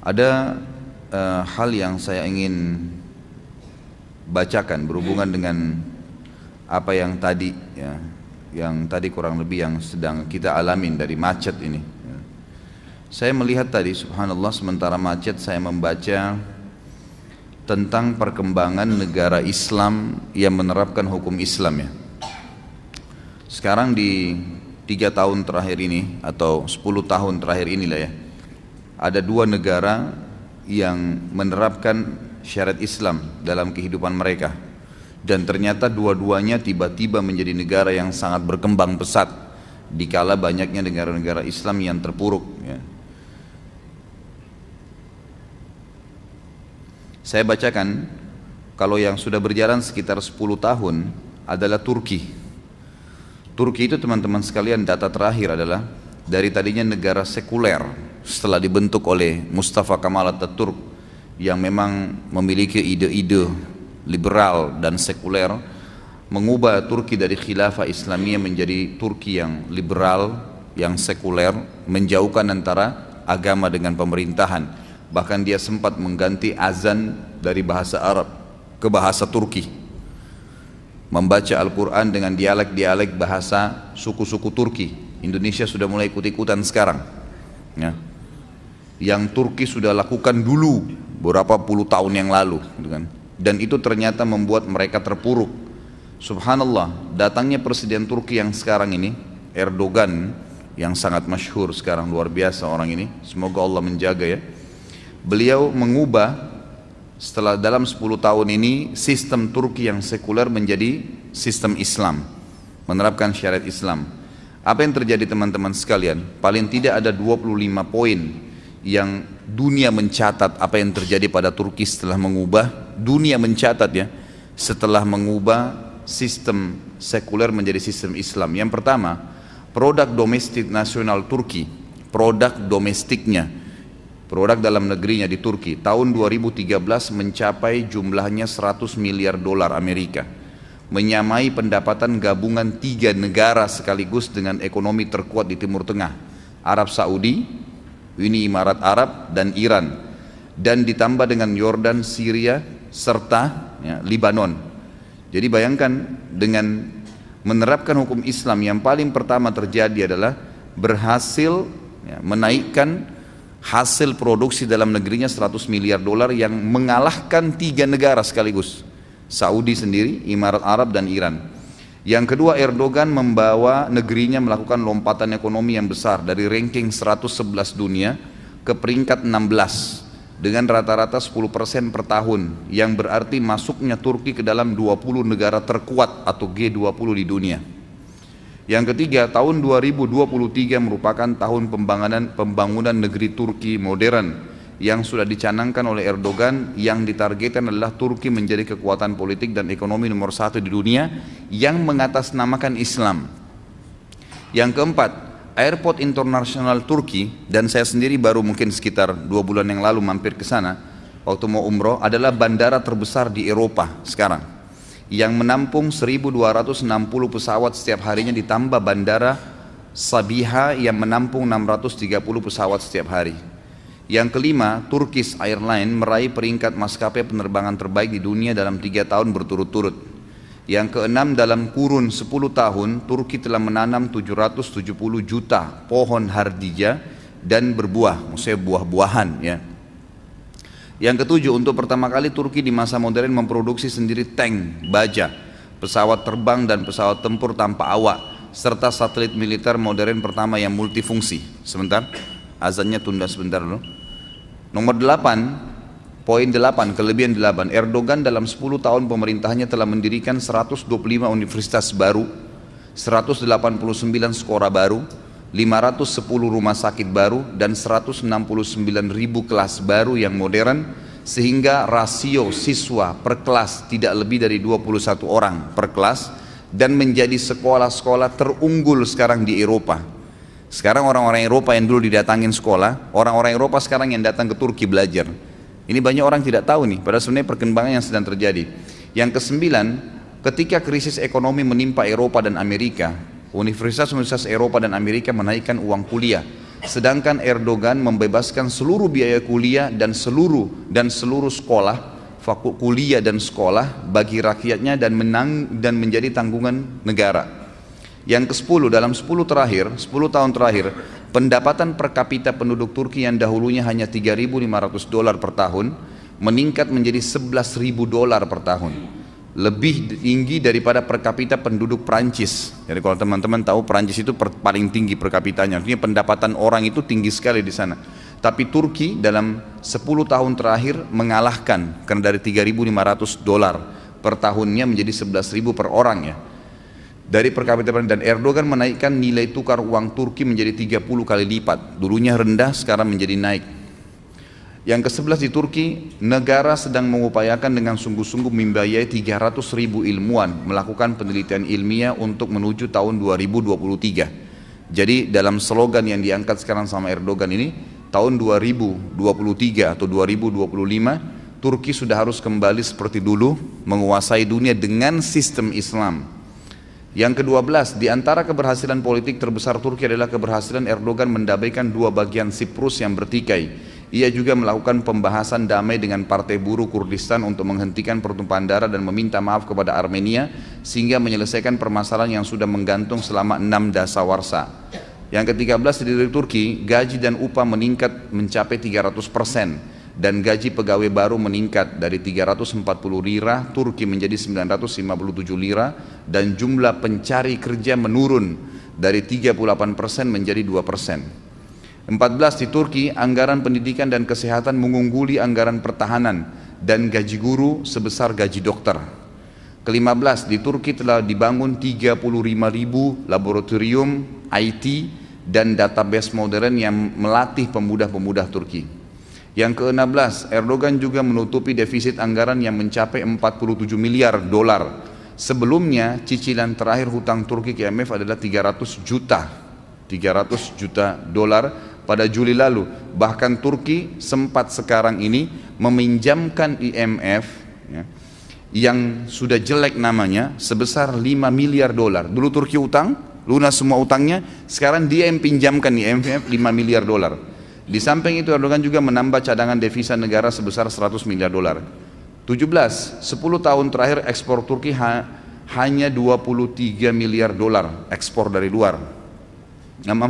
Ada hal yang saya ingin bacakan berhubungan dengan apa yang tadi ya, yang tadi kurang lebih yang sedang kita alamin dari macet ini. Saya melihat tadi, subhanallah, sementara macet saya membaca tentang perkembangan negara Islam yang menerapkan hukum Islam ya. Sekarang di 3 tahun terakhir ini atau 10 tahun terakhir inilah ya, ada 2 negara yang menerapkan syariat Islam dalam kehidupan mereka, dan ternyata dua-duanya tiba-tiba menjadi negara yang sangat berkembang pesat dikala banyaknya negara-negara Islam yang terpuruk ya. Saya bacakan, kalau yang sudah berjalan sekitar 10 tahun adalah Turki. Turki itu teman-teman sekalian, data terakhir adalah dari tadinya negara sekuler setelah dibentuk oleh Mustafa Kemal Atatürk yang memang memiliki ide-ide liberal dan sekuler, mengubah Turki dari khilafah Islamiyah menjadi Turki yang liberal, yang sekuler, menjauhkan antara agama dengan pemerintahan. Bahkan dia sempat mengganti azan dari bahasa Arab ke bahasa Turki, membaca Al-Quran dengan dialek-dialek bahasa suku-suku Turki. Indonesia sudah mulai ikut-ikutan sekarang ya. Yang Turki sudah lakukan dulu beberapa puluh tahun yang lalu gitu kan. Dan itu ternyata membuat mereka terpuruk. Subhanallah, datangnya presiden Turki yang sekarang ini, Erdogan, yang sangat masyhur sekarang, luar biasa orang ini, semoga Allah menjaga ya. Beliau mengubah setelah dalam 10 tahun ini sistem Turki yang sekuler menjadi sistem Islam, menerapkan syariat Islam. Apa yang terjadi teman-teman sekalian? Paling tidak ada 25 poin yang dunia mencatat apa yang terjadi pada Turki setelah mengubah, dunia mencatat ya, setelah mengubah sistem sekuler menjadi sistem Islam. Yang pertama, produk domestik nasional Turki, produk domestiknya, produk dalam negerinya di Turki tahun 2013 mencapai jumlahnya 100 miliar dolar Amerika, menyamai pendapatan gabungan 3 negara sekaligus dengan ekonomi terkuat di Timur Tengah, Arab Saudi, Uni Emirat Arab, dan Iran, dan ditambah dengan Yordan, Syria, serta ya, Libanon. Jadi bayangkan, dengan menerapkan hukum Islam yang paling pertama terjadi adalah berhasil ya, menaikkan hasil produksi dalam negerinya 100 miliar dolar yang mengalahkan 3 negara sekaligus, Saudi sendiri, Emirat Arab, dan Iran. Yang kedua, Erdogan membawa negerinya melakukan lompatan ekonomi yang besar dari ranking 111 dunia ke peringkat 16 dengan rata-rata 10% per tahun, yang berarti masuknya Turki ke dalam 20 negara terkuat atau G20 di dunia. Yang ketiga, tahun 2023 merupakan tahun pembangunan negeri Turki modern yang sudah dicanangkan oleh Erdogan, yang ditargetkan adalah Turki menjadi kekuatan politik dan ekonomi nomor 1 di dunia yang mengatasnamakan Islam. Yang keempat, Airport Internasional Turki, dan saya sendiri baru mungkin sekitar 2 bulan yang lalu mampir ke sana waktu mau umroh, adalah bandara terbesar di Eropa sekarang, yang menampung 1.260 pesawat setiap harinya, ditambah bandara Sabiha yang menampung 630 pesawat setiap hari. Yang kelima, Turkish Airlines meraih peringkat maskapai penerbangan terbaik di dunia dalam 3 tahun berturut-turut. Yang keenam, dalam kurun 10 tahun Turki telah menanam 770 juta pohon hardija dan berbuah, maksudnya buah-buahan ya. Yang ketujuh, untuk pertama kali Turki di masa modern memproduksi sendiri tank, baja, pesawat terbang dan pesawat tempur tanpa awak, serta satelit militer modern pertama yang multifungsi. Sebentar, azannya tunda sebentar dulu. Nomor 8, poin 8, kelebihan 8, Erdogan dalam 10 tahun pemerintahannya telah mendirikan 125 universitas baru, 189 sekolah baru, 510 rumah sakit baru, dan 169.000 kelas baru yang modern, sehingga rasio siswa per kelas tidak lebih dari 21 orang per kelas, dan menjadi sekolah-sekolah terunggul sekarang di Eropa. Sekarang orang-orang Eropa yang dulu didatangin sekolah, orang-orang Eropa sekarang yang datang ke Turki belajar. Ini banyak orang tidak tahu nih, padahal sebenarnya perkembangan yang sedang terjadi. Yang kesembilan, ketika krisis ekonomi menimpa Eropa dan Amerika, universitas-universitas Eropa dan Amerika menaikkan uang kuliah Sedangkan Erdogan membebaskan seluruh biaya kuliah dan seluruh sekolah, kuliah dan sekolah bagi rakyatnya dan menjadi tanggungan negara. Yang ke-10, dalam 10 tahun terakhir, pendapatan per kapita penduduk Turki yang dahulunya hanya $3.500 per tahun meningkat menjadi $11.000 per tahun. Lebih tinggi daripada per kapita penduduk Prancis. Jadi kalau teman-teman tahu, Prancis itu paling tinggi per kapitanya. Artinya pendapatan orang itu tinggi sekali di sana. Tapi Turki dalam 10 tahun terakhir mengalahkan, karena dari $3.500 per tahunnya menjadi $11.000 per orang ya. Dari per kapita, dan Erdogan menaikkan nilai tukar uang Turki menjadi 30 kali lipat. Dulunya rendah, sekarang menjadi naik. Yang ke-11 di Turki, negara sedang mengupayakan dengan sungguh-sungguh membiayai 300.000 ilmuwan melakukan penelitian ilmiah untuk menuju tahun 2023. Jadi dalam slogan yang diangkat sekarang sama Erdogan ini, tahun 2023 atau 2025, Turki sudah harus kembali seperti dulu menguasai dunia dengan sistem Islam. Yang ke-12, di antara keberhasilan politik terbesar Turki adalah keberhasilan Erdogan mendamaikan dua bagian Siprus yang bertikai. Ia juga melakukan pembahasan damai dengan Partai Buruh Kurdistan untuk menghentikan pertumpahan darah dan meminta maaf kepada Armenia sehingga menyelesaikan permasalahan yang sudah menggantung selama 6 dasawarsa. Yang ke-13, di Turki, gaji dan upah meningkat mencapai 300%. Dan gaji pegawai baru meningkat dari 340 lira Turki menjadi 957 lira, dan jumlah pencari kerja menurun dari 38% menjadi 2%. 14, di Turki anggaran pendidikan dan kesehatan mengungguli anggaran pertahanan dan gaji guru sebesar gaji dokter. Ke-15, di Turki telah dibangun 35.000 laboratorium IT dan database modern yang melatih pemuda-pemuda Turki. Yang ke-16, Erdogan juga menutupi defisit anggaran yang mencapai 47 miliar dolar. Sebelumnya, cicilan terakhir hutang Turki ke IMF adalah 300 juta dolar pada Juli lalu. Bahkan Turki sempat sekarang ini meminjamkan IMF ya, yang sudah jelek namanya sebesar 5 miliar dolar. Dulu Turki utang, lunas semua utangnya, sekarang dia yang pinjamkan IMF 5 miliar dolar. Di samping itu Erdogan juga menambah cadangan devisa negara sebesar 100 miliar dolar. 17, 10 tahun terakhir ekspor Turki hanya 23 miliar dolar ekspor dari luar.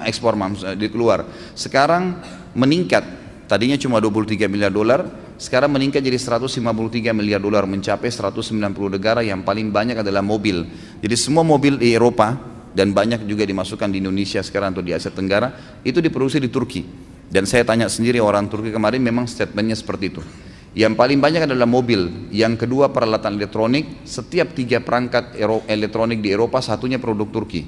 Ekspor di keluar. Sekarang meningkat, tadinya cuma 23 miliar dolar, sekarang meningkat jadi 153 miliar dolar, mencapai 190 negara. Yang paling banyak adalah mobil. Jadi semua mobil di Eropa dan banyak juga dimasukkan di Indonesia sekarang atau di Asia Tenggara itu diproduksi di Turki. Dan saya tanya sendiri orang Turki kemarin, memang statementnya seperti itu. Yang paling banyak adalah mobil, yang kedua peralatan elektronik. Setiap 3 perangkat elektronik di Eropa satunya produk Turki.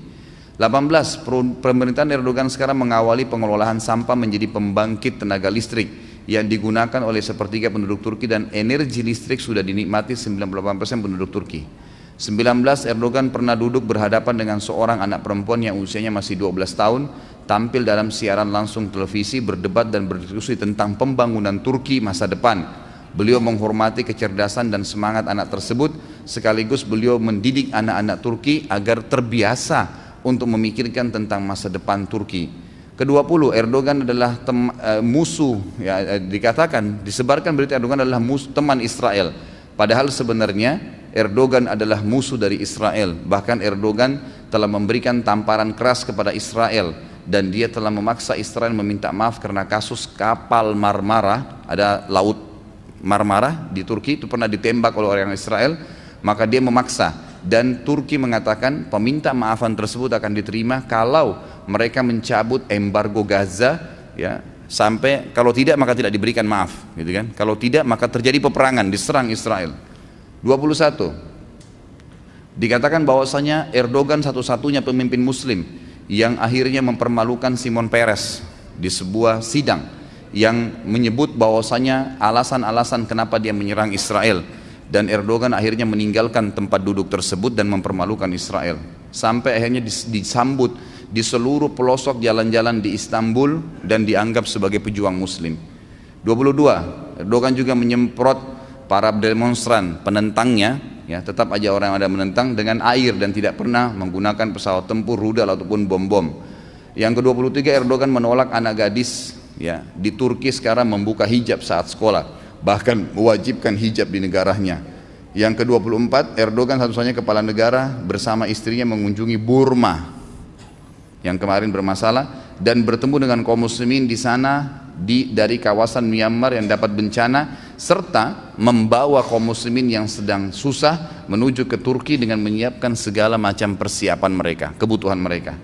18, pemerintahan Erdogan sekarang mengawali pengelolaan sampah menjadi pembangkit tenaga listrik yang digunakan oleh sepertiga penduduk Turki, dan energi listrik sudah dinikmati 98% penduduk Turki. 19, Erdogan pernah duduk berhadapan dengan seorang anak perempuan yang usianya masih 12 tahun, tampil dalam siaran langsung televisi, berdebat dan berdiskusi tentang pembangunan Turki masa depan. Beliau menghormati kecerdasan dan semangat anak tersebut, sekaligus beliau mendidik anak-anak Turki agar terbiasa untuk memikirkan tentang masa depan Turki. Ke-20, Erdogan adalah musuh, ya, disebarkan berita Erdogan adalah teman Israel. Padahal sebenarnya Erdogan adalah musuh dari Israel. Bahkan Erdogan telah memberikan tamparan keras kepada Israel, dan dia telah memaksa Israel meminta maaf karena kasus kapal Marmara. Ada laut Marmara di Turki itu pernah ditembak oleh orang Israel, maka dia memaksa, dan Turki mengatakan peminta maafan tersebut akan diterima kalau mereka mencabut embargo Gaza, ya, sampai kalau tidak maka tidak diberikan maaf, gitu kan? Kalau tidak maka terjadi peperangan, diserang Israel. 21, dikatakan bahwasanya Erdogan satu-satunya pemimpin Muslim yang akhirnya mempermalukan Simon Peres di sebuah sidang, yang menyebut bahwasanya alasan-alasan kenapa dia menyerang Israel, dan Erdogan akhirnya meninggalkan tempat duduk tersebut dan mempermalukan Israel, sampai akhirnya disambut di seluruh pelosok jalan-jalan di Istanbul dan dianggap sebagai pejuang Muslim. 22, Erdogan juga menyemprot para demonstran penentangnya, ya, tetap aja orang yang ada menentang, dengan air dan tidak pernah menggunakan pesawat tempur, rudal ataupun bom-bom. Yang ke-23, Erdogan menolak anak gadis ya di Turki sekarang membuka hijab saat sekolah, bahkan mewajibkan hijab di negaranya. Yang ke-24, Erdogan satu-satunya kepala negara bersama istrinya mengunjungi Burma yang kemarin bermasalah dan bertemu dengan kaum muslimin di sana dari kawasan Myanmar yang dapat bencana, serta membawa kaum muslimin yang sedang susah menuju ke Turki dengan menyiapkan segala macam persiapan mereka, kebutuhan mereka.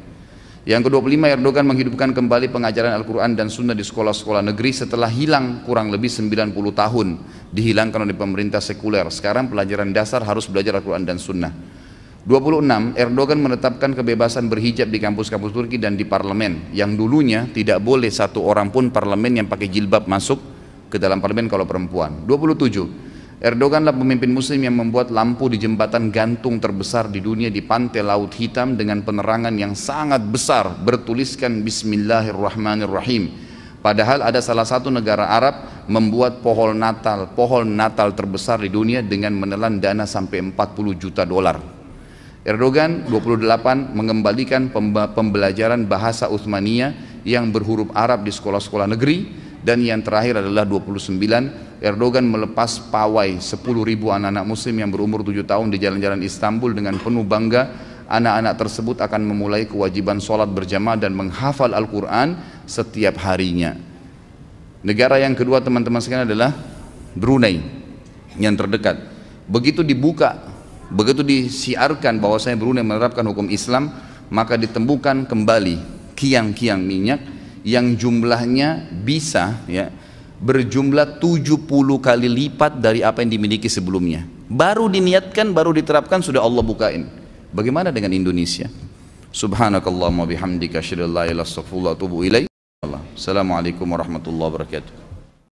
Yang ke-25, Erdogan menghidupkan kembali pengajaran Al-Quran dan Sunnah di sekolah-sekolah negeri setelah hilang kurang lebih 90 tahun, dihilangkan oleh pemerintah sekuler. Sekarang pelajaran dasar harus belajar Al-Quran dan Sunnah. 26, Erdogan menetapkan kebebasan berhijab di kampus-kampus Turki dan di parlemen, yang dulunya tidak boleh satu orang pun parlemen yang pakai jilbab masuk ke dalam parlemen kalau perempuan. 27, Erdoganlah pemimpin muslim yang membuat lampu di jembatan gantung terbesar di dunia di pantai Laut Hitam dengan penerangan yang sangat besar bertuliskan Bismillahirrahmanirrahim. Padahal ada salah satu negara Arab membuat pohon Natal terbesar di dunia dengan menelan dana sampai 40 juta dolar. Erdogan 28 mengembalikan pembelajaran bahasa Utsmaniyah yang berhuruf Arab di sekolah-sekolah negeri, dan yang terakhir adalah 29, Erdogan melepas pawai 10.000 anak-anak muslim yang berumur 7 tahun di jalan-jalan Istanbul dengan penuh bangga. Anak-anak tersebut akan memulai kewajiban sholat berjamaah dan menghafal Al-Quran setiap harinya. Negara yang kedua teman-teman sekalian adalah Brunei yang terdekat. Begitu disiarkan bahwasanya Brunei menerapkan hukum Islam, maka ditemukan kembali kiang-kiang minyak yang jumlahnya bisa berjumlah 70 kali lipat dari apa yang dimiliki sebelumnya. Baru diniatkan, baru diterapkan, sudah Allah bukain. Bagaimana dengan Indonesia? Subhanakallahumma bihamdika asyhadu an la ilaha illa anta astaghfiruka wa atubu ilaik. Assalamualaikum warahmatullahi wabarakatuh.